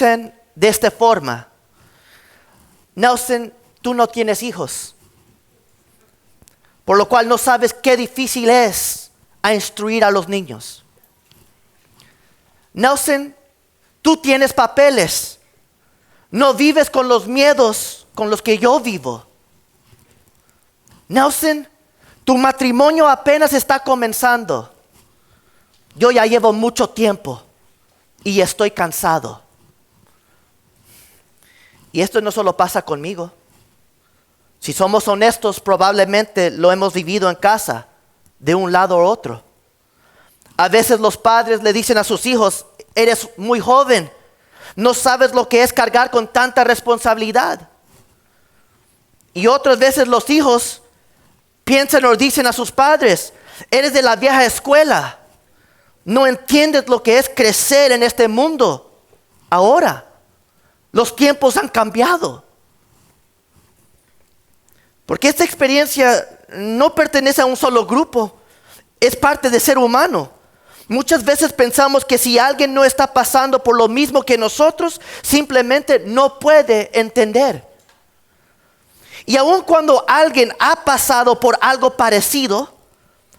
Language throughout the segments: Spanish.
dicen de esta forma: Nelson, tú no tienes hijos, por lo cual no sabes qué difícil es a instruir a los niños. Nelson, tú tienes papeles, no vives con los miedos con los que yo vivo. Nelson, tu matrimonio apenas está comenzando. Yo ya llevo mucho tiempo y estoy cansado. Y esto no solo pasa conmigo. Si somos honestos, probablemente lo hemos vivido en casa, de un lado u otro. A veces los padres le dicen a sus hijos: eres muy joven, no sabes lo que es cargar con tanta responsabilidad. Y otras veces los hijos piensan o dicen a sus padres: eres de la vieja escuela, no entiendes lo que es crecer en este mundo. Ahora, los tiempos han cambiado. Porque esta experiencia no pertenece a un solo grupo, es parte del ser humano. Muchas veces pensamos que si alguien no está pasando por lo mismo que nosotros, simplemente no puede entender. Y aun cuando alguien ha pasado por algo parecido,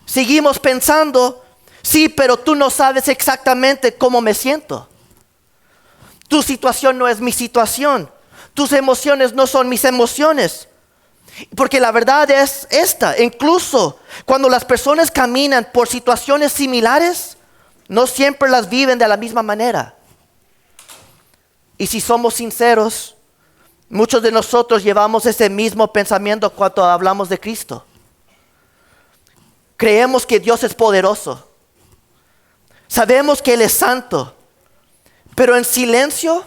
seguimos pensando: sí, pero tú no sabes exactamente cómo me siento. Tu situación no es mi situación. Tus emociones no son mis emociones. Porque la verdad es esta: incluso cuando las personas caminan por situaciones similares, no siempre las viven de la misma manera. Y si somos sinceros, muchos de nosotros llevamos ese mismo pensamiento cuando hablamos de Cristo. Creemos que Dios es poderoso. Sabemos que Él es santo. Pero en silencio,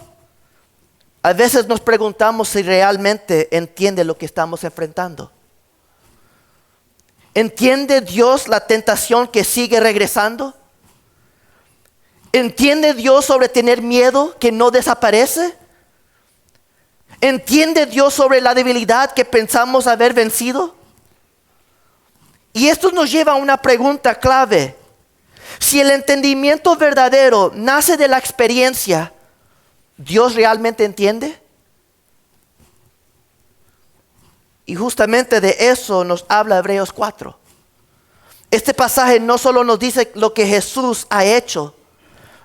a veces nos preguntamos si realmente entiende lo que estamos enfrentando. ¿Entiende Dios la tentación que sigue regresando? ¿Entiende Dios sobre tener miedo que no desaparece? ¿Entiende Dios sobre la debilidad que pensamos haber vencido? Y esto nos lleva a una pregunta clave. Si el entendimiento verdadero nace de la experiencia, ¿Dios realmente entiende? Y justamente de eso nos habla Hebreos 4. Este pasaje no solo nos dice lo que Jesús ha hecho,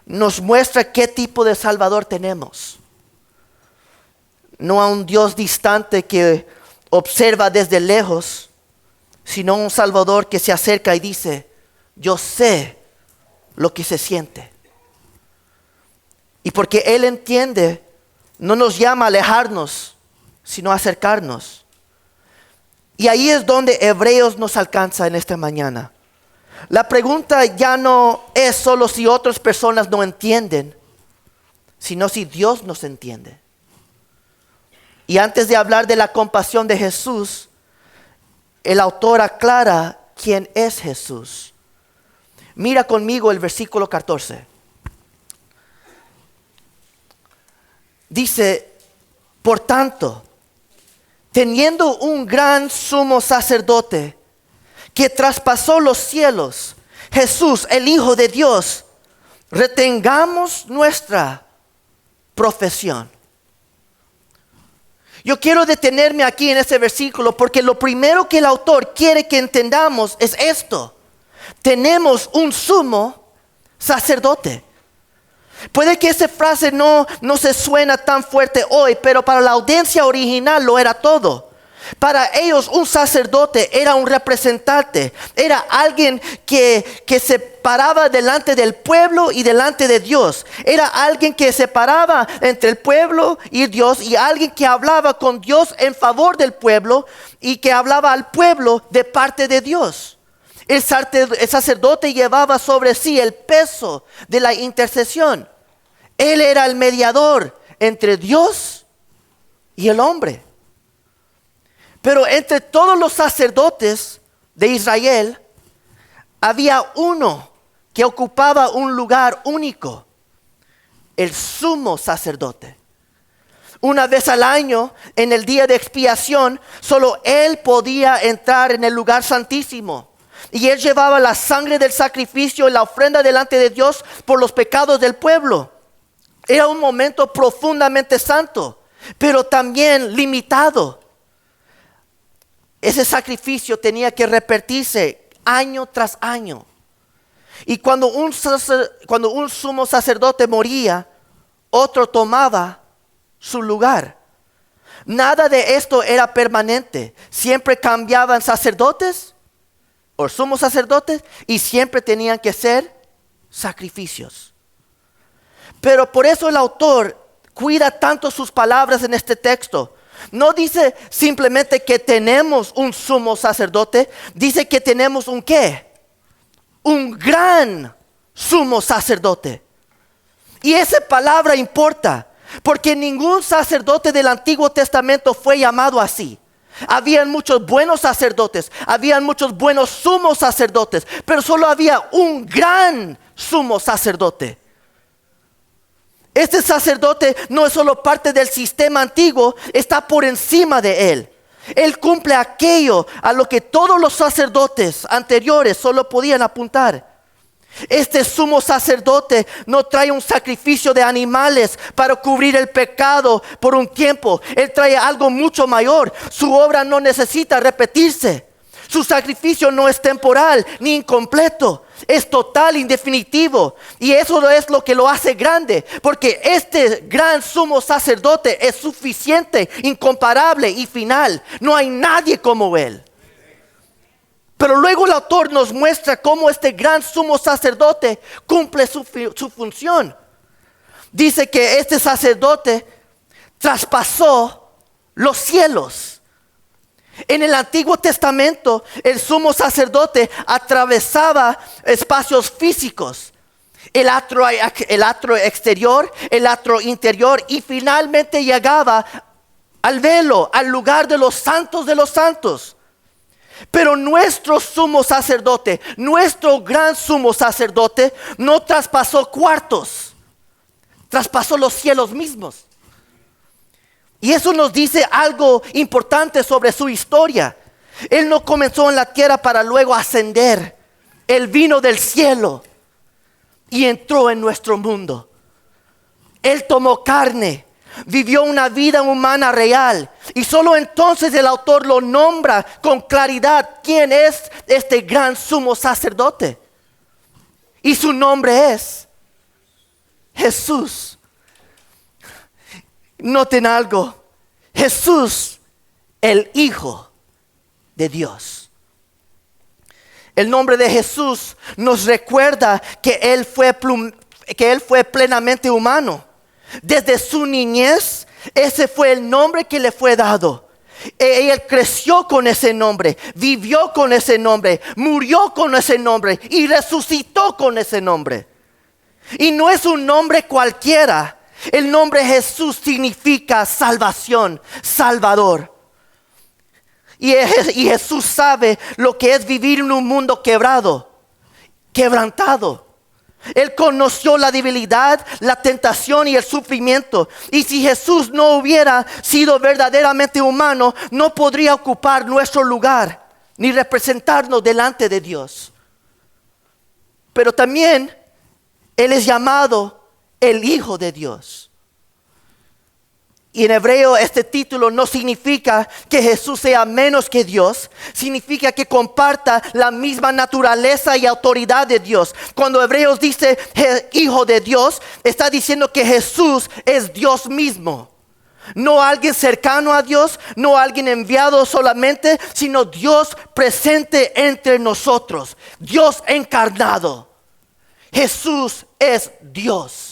nos muestra qué tipo de Salvador tenemos. No a un Dios distante que observa desde lejos, sino un Salvador que se acerca y dice: yo sé lo que se siente. Y porque Él entiende, no nos llama a alejarnos, sino a acercarnos. Y ahí es donde Hebreos nos alcanza en esta mañana. La pregunta ya no es solo si otras personas no entienden, sino si Dios nos entiende. Y antes de hablar de la compasión de Jesús, el autor aclara quién es Jesús. Mira conmigo el versículo 14. Dice: por tanto, teniendo un gran sumo sacerdote que traspasó los cielos, Jesús, el Hijo de Dios, retengamos nuestra profesión. Yo quiero detenerme aquí en este versículo porque lo primero que el autor quiere que entendamos es esto: tenemos un sumo sacerdote. Puede que esa frase no se suena tan fuerte hoy, pero para la audiencia original lo era todo. Para ellos un sacerdote era un representante, era alguien que se paraba delante del pueblo y delante de Dios. Era alguien que se paraba entre el pueblo y Dios, y alguien que hablaba con Dios en favor del pueblo y que hablaba al pueblo de parte de Dios. El sacerdote llevaba sobre sí el peso de la intercesión. Él era el mediador entre Dios y el hombre. Pero entre todos los sacerdotes de Israel, había uno que ocupaba un lugar único: el sumo sacerdote. Una vez al año, en el día de expiación, solo él podía entrar en el lugar santísimo. Y él llevaba la sangre del sacrificio y la ofrenda delante de Dios por los pecados del pueblo. Era un momento profundamente santo, pero también limitado. Ese sacrificio tenía que repetirse año tras año. Y cuando un sumo sacerdote moría, otro tomaba su lugar. Nada de esto era permanente. Siempre cambiaban sacerdotes o sumos sacerdotes y siempre tenían que ser sacrificios. Pero por eso el autor cuida tanto sus palabras en este texto. No dice simplemente que tenemos un sumo sacerdote, dice que tenemos un ¿qué? Un gran sumo sacerdote. Y esa palabra importa, porque ningún sacerdote del Antiguo Testamento fue llamado así. Habían muchos buenos sacerdotes, habían muchos buenos sumos sacerdotes, pero solo había un gran sumo sacerdote. Este sacerdote no es solo parte del sistema antiguo, está por encima de él. Él cumple aquello a lo que todos los sacerdotes anteriores solo podían apuntar. Este sumo sacerdote no trae un sacrificio de animales para cubrir el pecado por un tiempo. Él trae algo mucho mayor. Su obra no necesita repetirse. Su sacrificio no es temporal ni incompleto. Es total, indefinitivo. Y eso es lo que lo hace grande. Porque este gran sumo sacerdote es suficiente, incomparable y final. No hay nadie como él. Pero luego el autor nos muestra cómo este gran sumo sacerdote cumple su función. Dice que este sacerdote traspasó los cielos. En el Antiguo Testamento, el sumo sacerdote atravesaba espacios físicos. El atrio exterior, el atrio interior y finalmente llegaba al velo, al lugar de los santos. Pero nuestro sumo sacerdote, nuestro gran sumo sacerdote, no traspasó cuartos, traspasó los cielos mismos. Y eso nos dice algo importante sobre su historia. Él no comenzó en la tierra para luego ascender. Él vino del cielo y entró en nuestro mundo. Él tomó carne, vivió una vida humana real. Y solo entonces el autor lo nombra con claridad quién es este gran sumo sacerdote. Y su nombre es Jesús. Noten algo. Jesús, el Hijo de Dios. El nombre de Jesús nos recuerda que Él fue plenamente humano. Desde su niñez, ese fue el nombre que le fue dado. Él creció con ese nombre, vivió con ese nombre, murió con ese nombre y resucitó con ese nombre. Y no es un nombre cualquiera. El nombre Jesús significa salvación, salvador. Y Jesús sabe lo que es vivir en un mundo quebrantado. Él conoció la debilidad, la tentación y el sufrimiento. Y si Jesús no hubiera sido verdaderamente humano, no podría ocupar nuestro lugar ni representarnos delante de Dios. Pero también Él es llamado el Hijo de Dios. Y en hebreo este título no significa que Jesús sea menos que Dios. Significa que comparta la misma naturaleza y autoridad de Dios. Cuando Hebreos dice Hijo de Dios, está diciendo que Jesús es Dios mismo. No alguien cercano a Dios, no alguien enviado solamente, sino Dios presente entre nosotros. Dios encarnado. Jesús es Dios.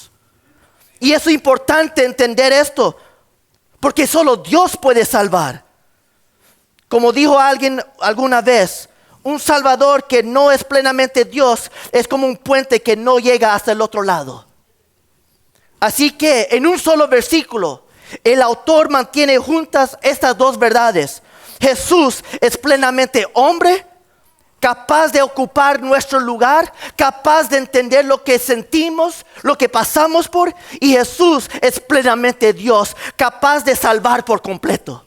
Y es importante entender esto, porque solo Dios puede salvar. Como dijo alguien alguna vez, un salvador que no es plenamente Dios es como un puente que no llega hasta el otro lado. Así que en un solo versículo, el autor mantiene juntas estas dos verdades. Jesús es plenamente hombre, capaz de ocupar nuestro lugar, capaz de entender lo que sentimos, lo que pasamos por. Y Jesús es plenamente Dios, capaz de salvar por completo.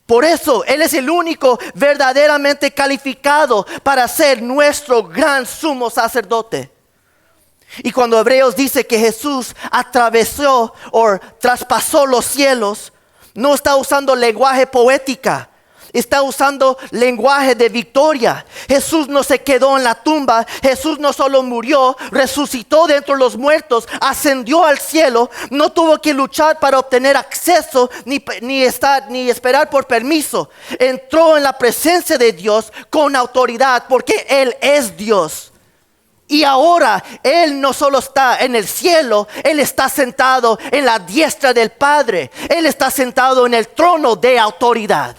Por eso Él es el único verdaderamente calificado para ser nuestro gran sumo sacerdote. Y cuando Hebreos dice que Jesús atravesó o traspasó los cielos, no está usando lenguaje poética, está usando lenguaje de victoria. Jesús no se quedó en la tumba, Jesús no solo murió, resucitó de entre los muertos, ascendió al cielo, no tuvo que luchar para obtener acceso ni esperar por permiso. Entró en la presencia de Dios con autoridad porque Él es Dios. Y ahora Él no solo está en el cielo, Él está sentado en la diestra del Padre. Él está sentado en el trono de autoridad.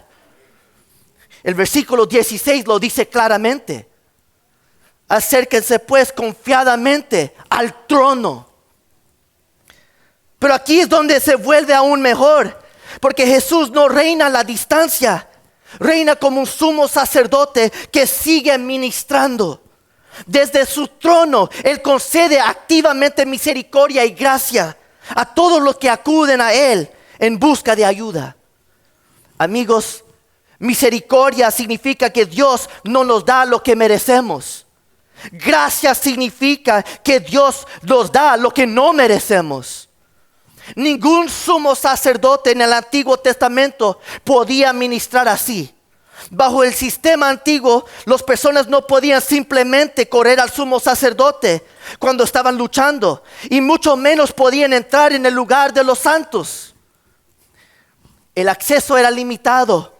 El versículo 16 lo dice claramente. Acérquense pues confiadamente al trono. Pero aquí es donde se vuelve aún mejor, porque Jesús no reina a la distancia, reina como un sumo sacerdote que sigue ministrando. Desde su trono, Él concede activamente misericordia y gracia a todos los que acuden a Él en busca de ayuda. Amigos, misericordia significa que Dios no nos da lo que merecemos. Gracia significa que Dios nos da lo que no merecemos. Ningún sumo sacerdote en el Antiguo Testamento podía ministrar así. Bajo el sistema antiguo, las personas no podían simplemente correr al sumo sacerdote cuando estaban luchando, y mucho menos podían entrar en el lugar de los santos. El acceso era limitado.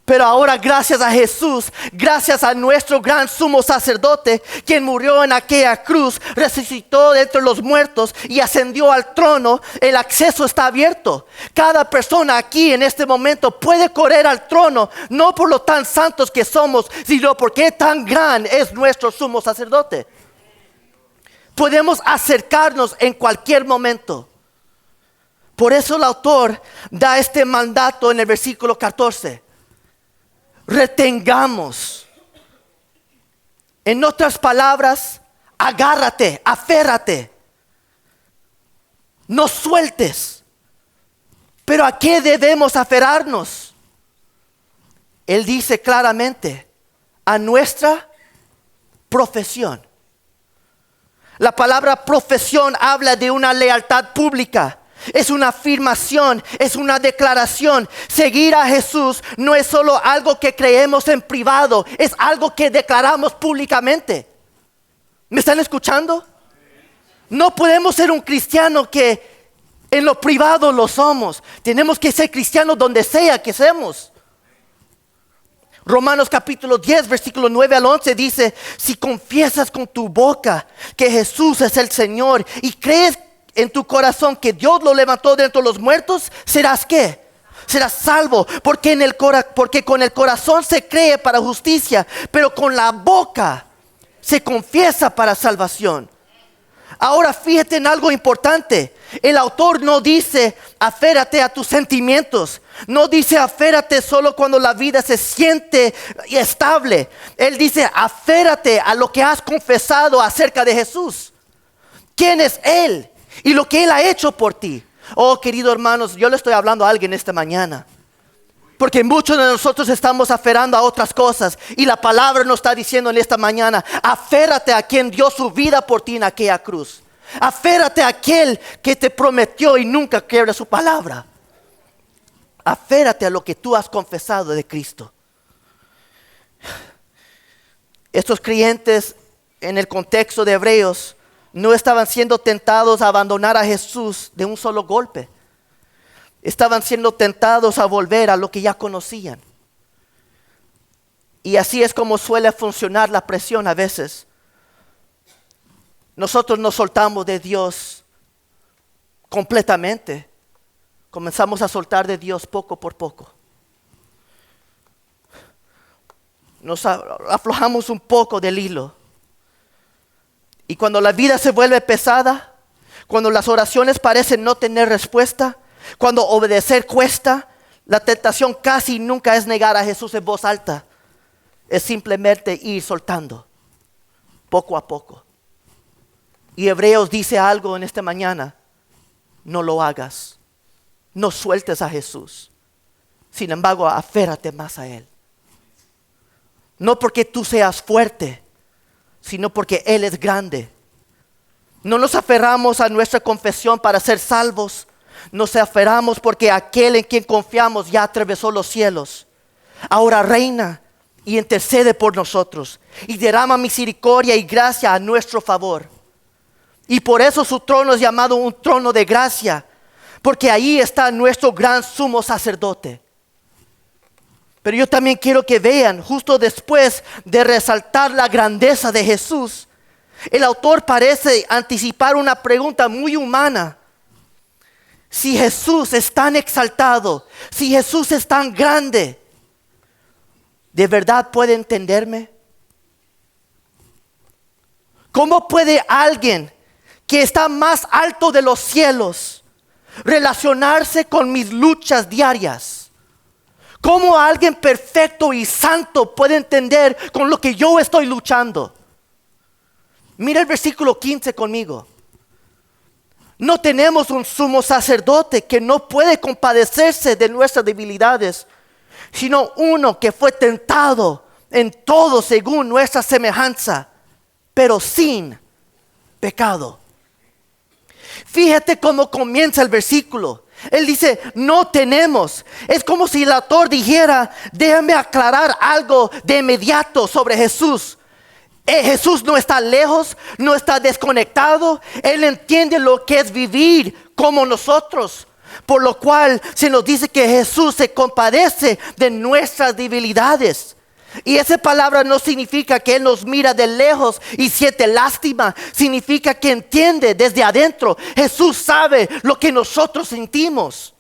Pero ahora, gracias a Jesús, gracias a nuestro gran sumo sacerdote, quien murió en aquella cruz, resucitó de entre los muertos y ascendió al trono, el acceso está abierto. Cada persona aquí en este momento puede correr al trono, no por lo tan santos que somos, sino porque tan gran es nuestro sumo sacerdote. Podemos acercarnos en cualquier momento. Por eso el autor da este mandato en el versículo 14. Retengamos. En otras palabras, agárrate, aférrate. No sueltes. Pero ¿a qué debemos aferrarnos? Él dice claramente, a nuestra profesión. La palabra profesión habla de una lealtad pública. Es una afirmación, es una declaración. Seguir a Jesús no es solo algo que creemos en privado, es algo que declaramos públicamente. ¿Me están escuchando? No podemos ser un cristiano que en lo privado lo somos. Tenemos que ser cristianos donde sea que seamos. Romanos capítulo 10, versículo 9 al 11 dice: si confiesas con tu boca que Jesús es el Señor y crees en tu corazón que Dios lo levantó de entre los muertos, ¿serás qué? Serás salvo, porque con el corazón se cree para justicia, pero con la boca se confiesa para salvación. Ahora fíjate en algo importante. El autor no dice aférrate a tus sentimientos, no dice aférrate solo cuando la vida se siente estable. Él dice aférrate a lo que has confesado acerca de Jesús. ¿Quién es Él? Y lo que Él ha hecho por ti. Oh, queridos hermanos, yo le estoy hablando a alguien esta mañana. Porque muchos de nosotros estamos aferrando a otras cosas. Y la palabra nos está diciendo en esta mañana: aférrate a quien dio su vida por ti en aquella cruz. Aférrate a aquel que te prometió y nunca quiebra su palabra. Aférrate a lo que tú has confesado de Cristo. Estos creyentes en el contexto de Hebreos no estaban siendo tentados a abandonar a Jesús de un solo golpe. Estaban siendo tentados a volver a lo que ya conocían. Y así es como suele funcionar la presión a veces. Nosotros nos soltamos de Dios completamente. Comenzamos a soltar de Dios poco por poco. Nos aflojamos un poco del hilo. Y cuando la vida se vuelve pesada, cuando las oraciones parecen no tener respuesta, cuando obedecer cuesta, la tentación casi nunca es negar a Jesús en voz alta. Es simplemente ir soltando, poco a poco. Y Hebreos dice algo en esta mañana: no lo hagas, no sueltes a Jesús. Sin embargo, aférrate más a Él. No porque tú seas fuerte, sino porque Él es grande. No nos aferramos a nuestra confesión para ser salvos. Nos aferramos porque aquel en quien confiamos ya atravesó los cielos. Ahora reina y intercede por nosotros y derrama misericordia y gracia a nuestro favor. Y por eso su trono es llamado un trono de gracia, porque ahí está nuestro gran sumo sacerdote. Pero yo también quiero que vean, justo después de resaltar la grandeza de Jesús, el autor parece anticipar una pregunta muy humana. Si Jesús es tan exaltado, si Jesús es tan grande, ¿de verdad puede entenderme? ¿Cómo puede alguien que está más alto de los cielos relacionarse con mis luchas diarias? ¿Cómo alguien perfecto y santo puede entender con lo que yo estoy luchando? Mira el versículo 15 conmigo. No tenemos un sumo sacerdote que no puede compadecerse de nuestras debilidades, sino uno que fue tentado en todo según nuestra semejanza, pero sin pecado. Fíjate cómo comienza el versículo. Él dice, no tenemos. Es como si el autor dijera, déjame aclarar algo de inmediato sobre Jesús. Jesús no está lejos, no está desconectado. Él entiende lo que es vivir como nosotros. Por lo cual se nos dice que Jesús se compadece de nuestras debilidades. Y esa palabra no significa que Él nos mira de lejos y siente lástima. Significa que entiende desde adentro. Jesús sabe lo que nosotros sentimos.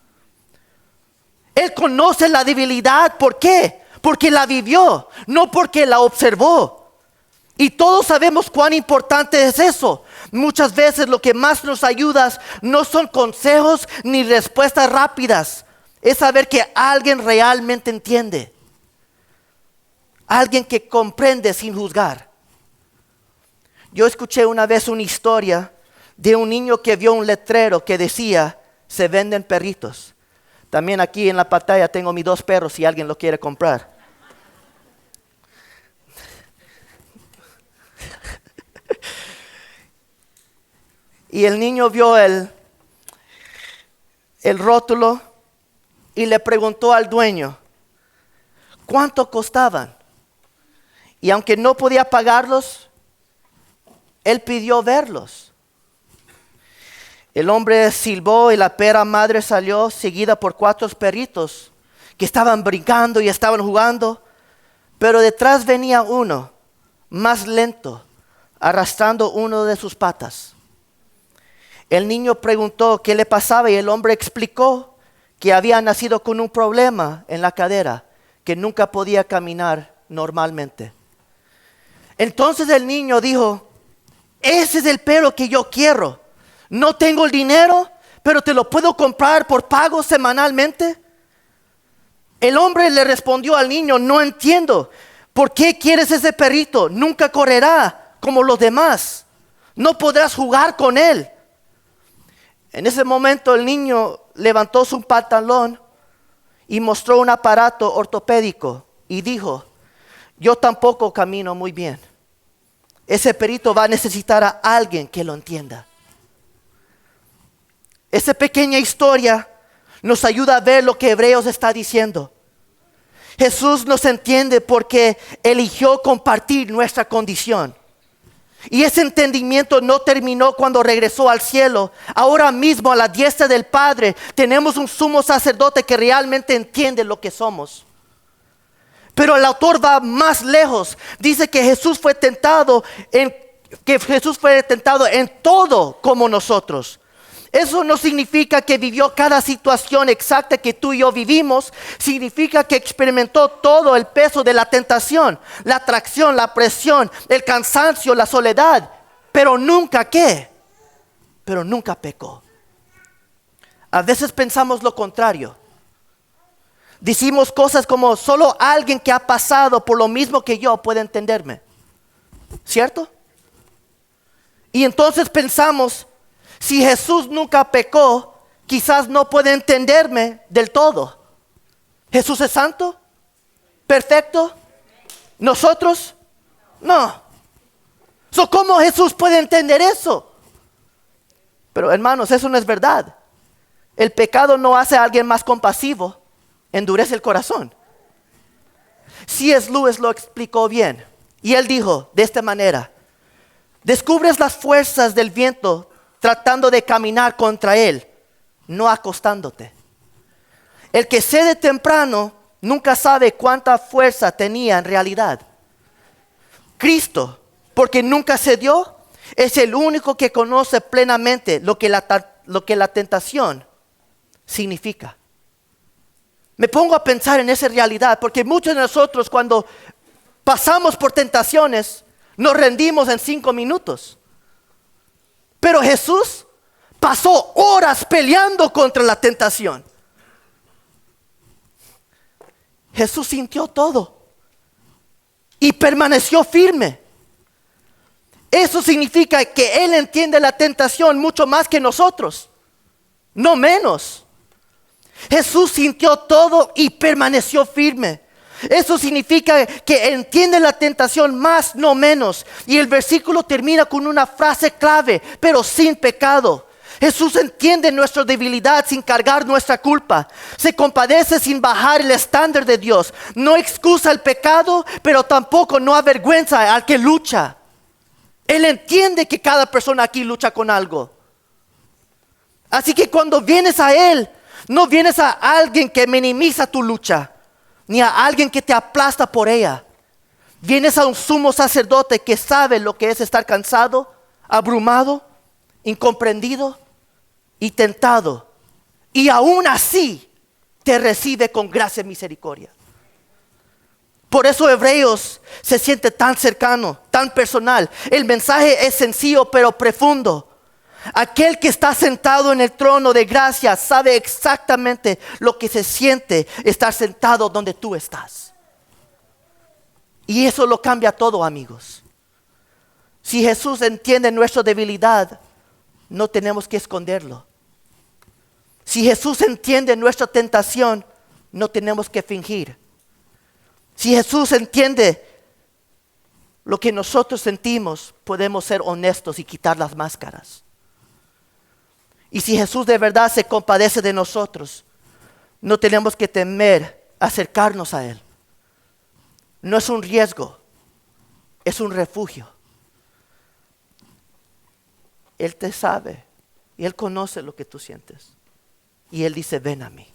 Él conoce la debilidad. ¿Por qué? Porque la vivió, no porque la observó. Y todos sabemos cuán importante es eso. Muchas veces lo que más nos ayuda no son consejos ni respuestas rápidas. Es saber que alguien realmente entiende. Alguien que comprende sin juzgar. Yo escuché una vez una historia de un niño que vio un letrero que decía, se venden perritos. También aquí en la pantalla tengo mis 2 perros si alguien lo quiere comprar. Y el niño vio el rótulo y le preguntó al dueño, ¿cuánto costaban? Y aunque no podía pagarlos, él pidió verlos. El hombre silbó y la perra madre salió seguida por 4 perritos que estaban brincando y estaban jugando. Pero detrás venía uno, más lento, arrastrando uno de sus patas. El niño preguntó qué le pasaba y el hombre explicó que había nacido con un problema en la cadera, que nunca podía caminar normalmente. Entonces el niño dijo, ese es el perro que yo quiero. No tengo el dinero, pero te lo puedo comprar por pago semanalmente. El hombre le respondió al niño, no entiendo. ¿Por qué quieres ese perrito? Nunca correrá como los demás. No podrás jugar con él. En ese momento el niño levantó su pantalón y mostró un aparato ortopédico y dijo, yo tampoco camino muy bien. Ese perrito va a necesitar a alguien que lo entienda. Esa pequeña historia nos ayuda a ver lo que Hebreos está diciendo. Jesús nos entiende porque eligió compartir nuestra condición. Y ese entendimiento no terminó cuando regresó al cielo. Ahora mismo a la diestra del Padre tenemos un sumo sacerdote que realmente entiende lo que somos. Pero el autor va más lejos. Dice que Jesús fue tentado en todo como nosotros. Eso no significa que vivió cada situación exacta que tú y yo vivimos. Significa que experimentó todo el peso de la tentación, la atracción, la presión, el cansancio, la soledad. Pero nunca ¿qué? Pero nunca pecó. A veces pensamos lo contrario. Decimos cosas como solo alguien que ha pasado por lo mismo que yo puede entenderme. ¿Cierto? Y entonces pensamos, si Jesús nunca pecó, quizás no puede entenderme del todo. ¿Jesús es santo? ¿Perfecto? ¿Nosotros? No. ¿Cómo Jesús puede entender eso? Pero hermanos, eso no es verdad. El pecado no hace a alguien más compasivo, endurece el corazón. C.S. Lewis lo explicó bien. Y él dijo de esta manera: descubres las fuerzas del viento tratando de caminar contra él, no acostándote. El que cede temprano nunca sabe cuánta fuerza tenía en realidad. Cristo, porque nunca cedió, es el único que conoce plenamente lo que la tentación significa. Me pongo a pensar en esa realidad, porque muchos de nosotros cuando pasamos por tentaciones nos rendimos en 5 minutos. Pero Jesús pasó horas peleando contra la tentación. Jesús sintió todo y permaneció firme. Eso significa que Él entiende la tentación mucho más que nosotros, no menos. Jesús sintió todo y permaneció firme. Eso significa que entiende la tentación más, no menos. Y el versículo termina con una frase clave: pero sin pecado. Jesús entiende nuestra debilidad sin cargar nuestra culpa. Se compadece sin bajar el estándar de Dios. No excusa el pecado, pero tampoco no avergüenza al que lucha. Él entiende que cada persona aquí lucha con algo. Así que cuando vienes a Él, no vienes a alguien que minimiza tu lucha, ni a alguien que te aplasta por ella. Vienes a un sumo sacerdote que sabe lo que es estar cansado, abrumado, incomprendido y tentado. Y aún así te recibe con gracia y misericordia. Por eso Hebreos se siente tan cercano, tan personal. El mensaje es sencillo pero profundo. Aquel que está sentado en el trono de gracia sabe exactamente lo que se siente estar sentado donde tú estás. Y eso lo cambia todo, amigos. Si Jesús entiende nuestra debilidad, no tenemos que esconderlo. Si Jesús entiende nuestra tentación, no tenemos que fingir. Si Jesús entiende lo que nosotros sentimos, podemos ser honestos y quitar las máscaras. Y si Jesús de verdad se compadece de nosotros, no tenemos que temer acercarnos a Él. No es un riesgo, es un refugio. Él te sabe y Él conoce lo que tú sientes. Y Él dice: ven a mí.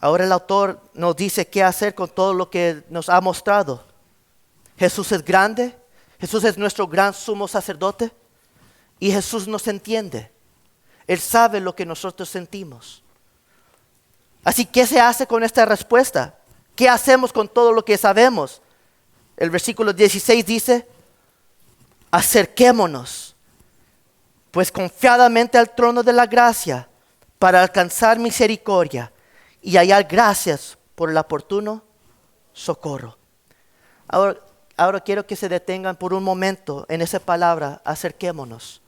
Ahora el autor nos dice qué hacer con todo lo que nos ha mostrado. Jesús es grande, Jesús es nuestro gran sumo sacerdote. Y Jesús nos entiende. Él sabe lo que nosotros sentimos. Así que, ¿qué se hace con esta respuesta? ¿Qué hacemos con todo lo que sabemos? El versículo 16 dice: acerquémonos pues confiadamente al trono de la gracia para alcanzar misericordia y hallar gracias por el oportuno socorro. Ahora quiero que se detengan por un momento en esa palabra, acerquémonos.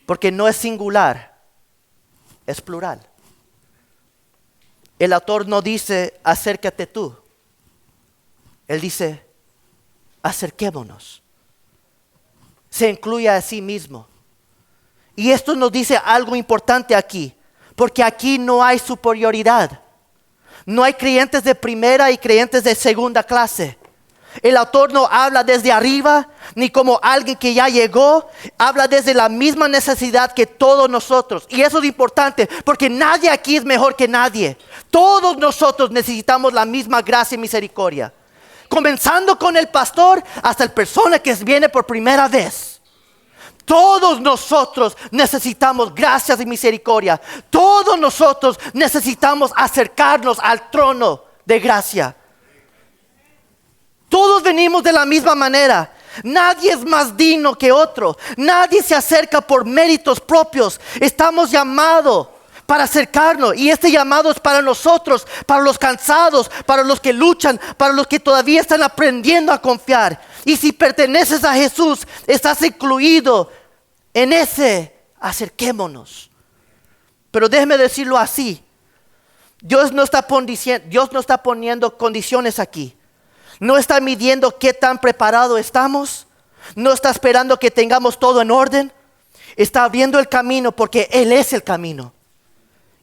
Porque no es singular, es plural. El autor no dice acércate tú. Él dice acerquémonos. Se incluye a sí mismo. Y esto nos dice algo importante aquí. Porque aquí no hay superioridad. No hay creyentes de primera y creyentes de segunda clase. El autor no habla desde arriba, ni como alguien que ya llegó. Habla desde la misma necesidad que todos nosotros. Y eso es importante, porque nadie aquí es mejor que nadie. Todos nosotros necesitamos la misma gracia y misericordia. Comenzando con el pastor hasta la persona que viene por primera vez. Todos nosotros necesitamos gracias y misericordia. Todos nosotros necesitamos acercarnos al trono de gracia. Todos venimos de la misma manera. Nadie es más digno que otro. Nadie se acerca por méritos propios. Estamos llamados para acercarnos. Y este llamado es para nosotros, para los cansados, para los que luchan, para los que todavía están aprendiendo a confiar. Y si perteneces a Jesús, estás incluido en ese acerquémonos. Pero déjeme decirlo así. Dios no está poniendo condiciones aquí. No está midiendo qué tan preparado estamos. No está esperando que tengamos todo en orden. Está abriendo el camino porque Él es el camino.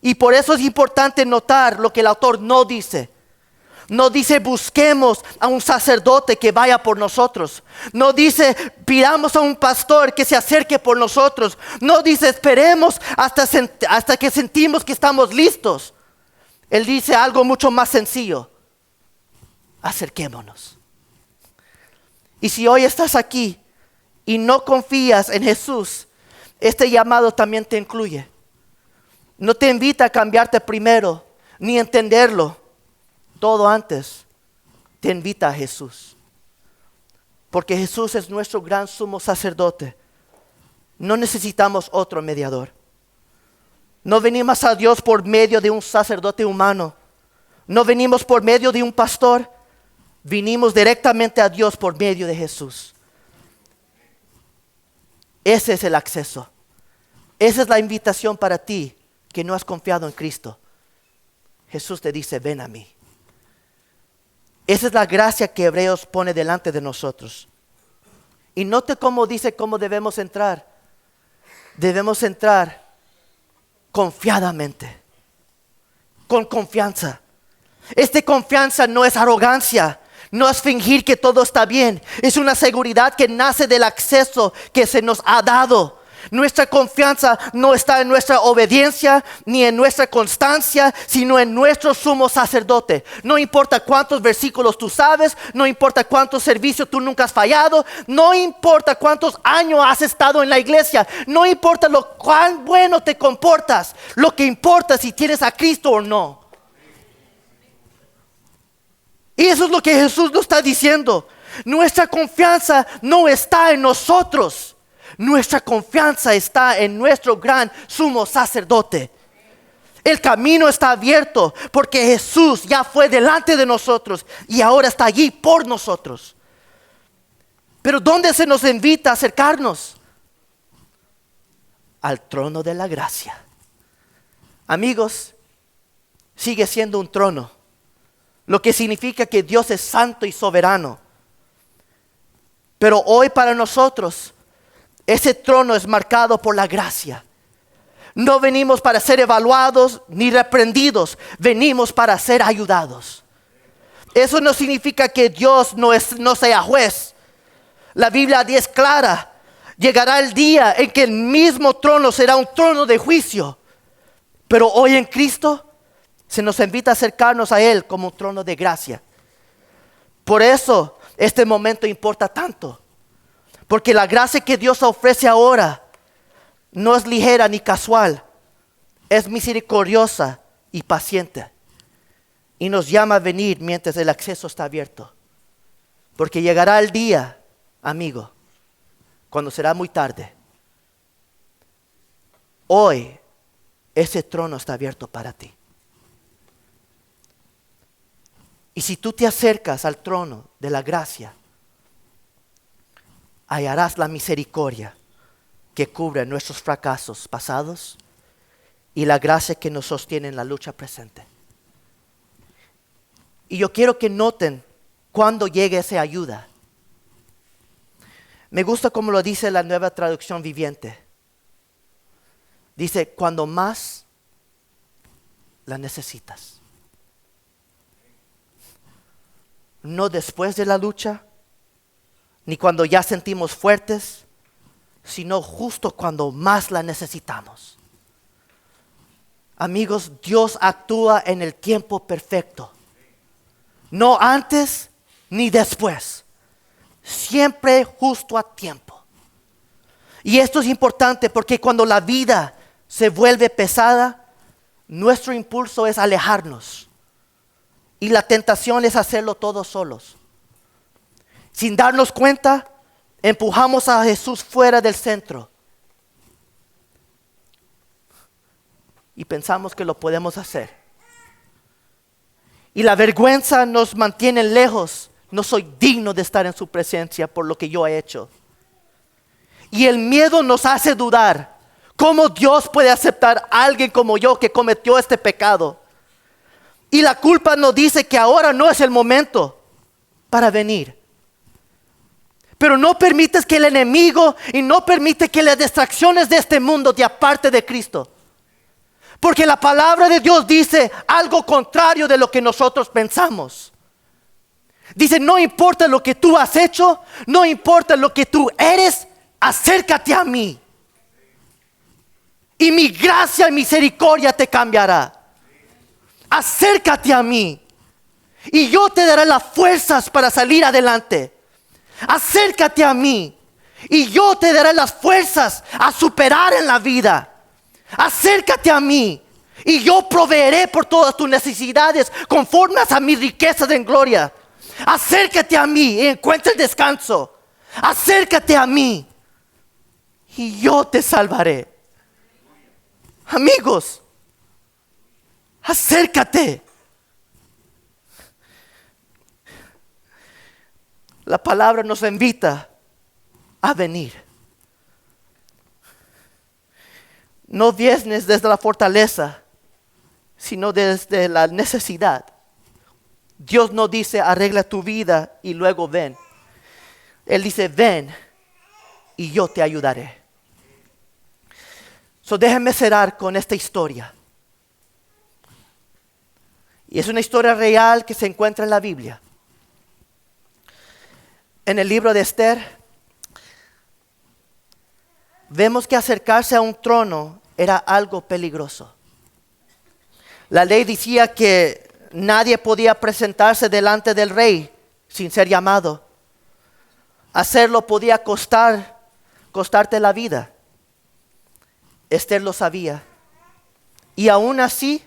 Y por eso es importante notar lo que el autor no dice. No dice busquemos a un sacerdote que vaya por nosotros. No dice pidamos a un pastor que se acerque por nosotros. No dice esperemos hasta que sentimos que estamos listos. Él dice algo mucho más sencillo. Acerquémonos. Y si hoy estás aquí y no confías en Jesús, este llamado también te incluye. No te invita a cambiarte primero, ni entenderlo todo antes. Te invita a Jesús. Porque Jesús es nuestro gran sumo sacerdote. No necesitamos otro mediador. No venimos a Dios por medio de un sacerdote humano. No venimos por medio de un pastor. Vinimos directamente a Dios por medio de Jesús. Ese es el acceso. Esa es la invitación para ti que no has confiado en Cristo. Jesús te dice, ven a mí. Esa es la gracia que Hebreos pone delante de nosotros. Y note cómo dice cómo debemos entrar. Debemos entrar confiadamente, con confianza. Esta confianza no es arrogancia, no es fingir que todo está bien. Es una seguridad que nace del acceso que se nos ha dado. Nuestra confianza no está en nuestra obediencia ni en nuestra constancia, sino en nuestro sumo sacerdote. No importa cuántos versículos tú sabes, no importa cuántos servicios tú nunca has fallado, no importa cuántos años has estado en la iglesia, no importa cuán bueno te comportas, lo que importa es si tienes a Cristo o no. Y eso es lo que Jesús nos está diciendo. Nuestra confianza no está en nosotros. Nuestra confianza está en nuestro gran sumo sacerdote. El camino está abierto porque Jesús ya fue delante de nosotros y ahora está allí por nosotros. Pero ¿dónde se nos invita a acercarnos? Al trono de la gracia. Amigos, sigue siendo un trono, lo que significa que Dios es santo y soberano. Pero hoy para nosotros ese trono es marcado por la gracia. No venimos para ser evaluados ni reprendidos, venimos para ser ayudados. Eso no significa que Dios no sea juez. La Biblia es clara. Llegará el día en que el mismo trono será un trono de juicio. Pero hoy en Cristo se nos invita a acercarnos a Él como un trono de gracia. Por eso este momento importa tanto. Porque la gracia que Dios ofrece ahora no es ligera ni casual. Es misericordiosa y paciente. Y nos llama a venir mientras el acceso está abierto. Porque llegará el día, amigo, cuando será muy tarde. Hoy ese trono está abierto para ti. Y si tú te acercas al trono de la gracia, hallarás la misericordia que cubre nuestros fracasos pasados y la gracia que nos sostiene en la lucha presente. Y yo quiero que noten cuando llegue esa ayuda. Me gusta como lo dice la Nueva Traducción Viviente. Dice, cuando más la necesitas. No después de la lucha, ni cuando ya sentimos fuertes, sino justo cuando más la necesitamos. Amigos, Dios actúa en el tiempo perfecto. No antes ni después. Siempre justo a tiempo. Y esto es importante porque cuando la vida se vuelve pesada, nuestro impulso es alejarnos. Y la tentación es hacerlo todos solos. Sin darnos cuenta, empujamos a Jesús fuera del centro. Y pensamos que lo podemos hacer. Y la vergüenza nos mantiene lejos. No soy digno de estar en su presencia por lo que yo he hecho. Y el miedo nos hace dudar. ¿Cómo Dios puede aceptar a alguien como yo que cometió este pecado? Y la culpa nos dice que ahora no es el momento para venir. Pero no permites que el enemigo y no permite que las distracciones de este mundo te aparte de Cristo. Porque la palabra de Dios dice algo contrario de lo que nosotros pensamos. Dice, no importa lo que tú has hecho, no importa lo que tú eres, acércate a mí. Y mi gracia y misericordia te cambiará. Acércate a mí. Y yo te daré las fuerzas para salir adelante. Acércate a mí. Y yo te daré las fuerzas a superar en la vida. Acércate a mí. Y yo proveeré por todas tus necesidades conforme a mis riquezas en gloria. Acércate a mí y encuentra el descanso. Acércate a mí. Y yo te salvaré. Amigos, acércate. La palabra nos invita a venir. No vienes desde la fortaleza, sino desde la necesidad. Dios no dice arregla tu vida y luego ven. Él dice ven y yo te ayudaré. So déjenme cerrar con esta historia. Y es una historia real que se encuentra en la Biblia. En el libro de Esther, vemos que acercarse a un trono era algo peligroso. La ley decía que nadie podía presentarse delante del rey sin ser llamado. Hacerlo podía costarte la vida. Esther lo sabía. Y aún así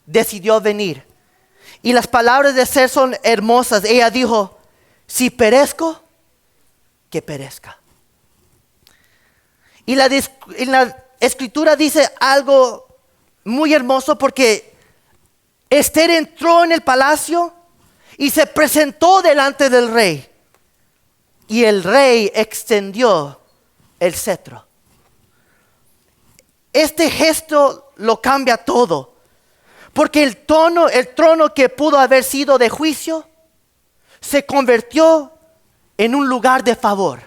decidió venir. Y las palabras de Esther son hermosas. Ella dijo, si perezco, que perezca. Y la escritura dice algo muy hermoso porque Esther entró en el palacio y se presentó delante del rey. Y el rey extendió el cetro. Este gesto lo cambia todo. Porque el trono que pudo haber sido de juicio, se convirtió en un lugar de favor.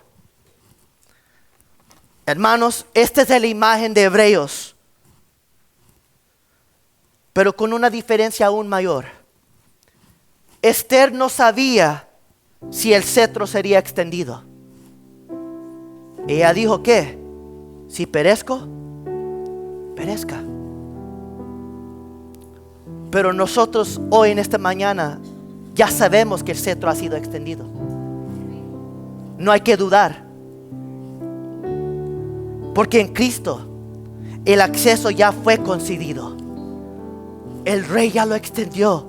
Hermanos, esta es la imagen de Hebreos, pero con una diferencia aún mayor. Esther no sabía si el cetro sería extendido. Ella dijo que si perezco, perezca. Pero nosotros hoy en esta mañana ya sabemos que el cetro ha sido extendido. No hay que dudar. Porque en Cristo el acceso ya fue concedido. El rey ya lo extendió.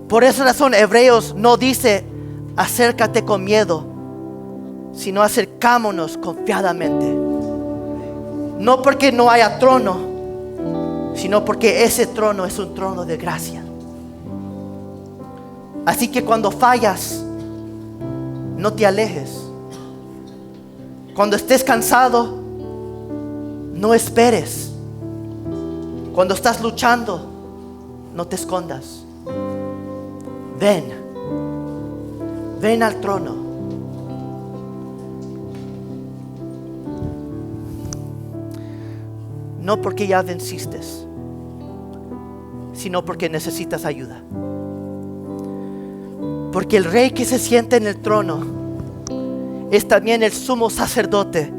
Por esa razón Hebreos no dice acércate con miedo, sino acercámonos confiadamente. No porque no haya trono, sino porque ese trono es un trono de gracia. Así que cuando fallas, no te alejes. Cuando estés cansado, no esperes. Cuando estás luchando, no te escondas. Ven al trono. No porque ya venciste, sino porque necesitas ayuda. Porque el rey que se siente en el trono es también el sumo sacerdote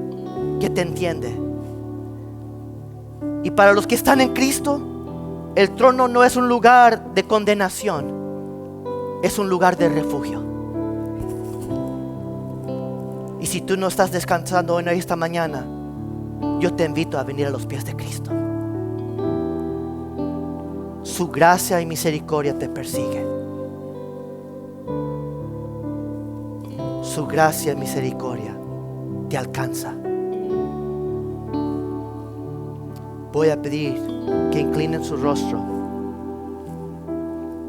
que te entiende. Y para los que están en Cristo, el trono no es un lugar de condenación, es un lugar de refugio. Y si tú no estás descansando hoy, esta mañana, yo te invito a venir a los pies de Cristo. Su gracia y misericordia te persigue. Su gracia y misericordia te alcanza. Voy a pedir que inclinen su rostro.